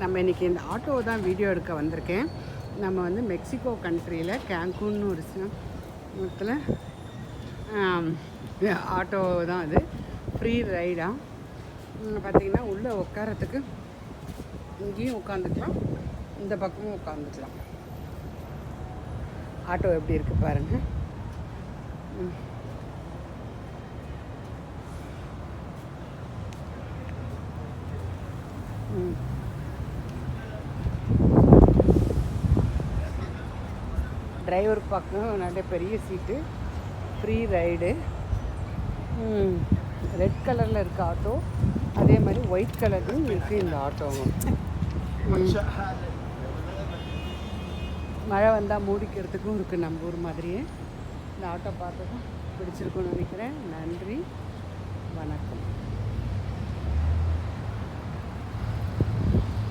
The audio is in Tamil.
நம்ம இன்றைக்கி இந்த ஆட்டோ தான் வீடியோ எடுக்க வந்திருக்கேன். நம்ம வந்து மெக்சிகோ கண்ட்ரியில் கேன்கூன்னு ஒரு இடத்துல ஆட்டோ தான் அது ஃப்ரீ ரைடாக. பார்த்திங்கன்னா உள்ளே உட்காரத்துக்கு இங்கேயும் உட்காந்துக்கலாம், இந்த பக்கமும் உட்காந்துக்கலாம். ஆட்டோ எப்படி இருக்குது பாருங்கள். டிரைவர் பக்கம் நிறைய பெரிய சீட்டு, ஃப்ரீ ரைடு. ரெட் கலரில் இருக்க ஆட்டோ, அதே மாதிரி ஒயிட் கலர்லையும் இருக்குது இந்த ஆட்டோவும். மழை வந்தால் மூடிக்கிறதுக்கும் இருக்குது நம்ம ஊர் மாதிரியே. இந்த ஆட்டோ பார்த்ததும் பிடிச்சிருக்குன்னு நினைக்கிறேன். நன்றி, வணக்கம்.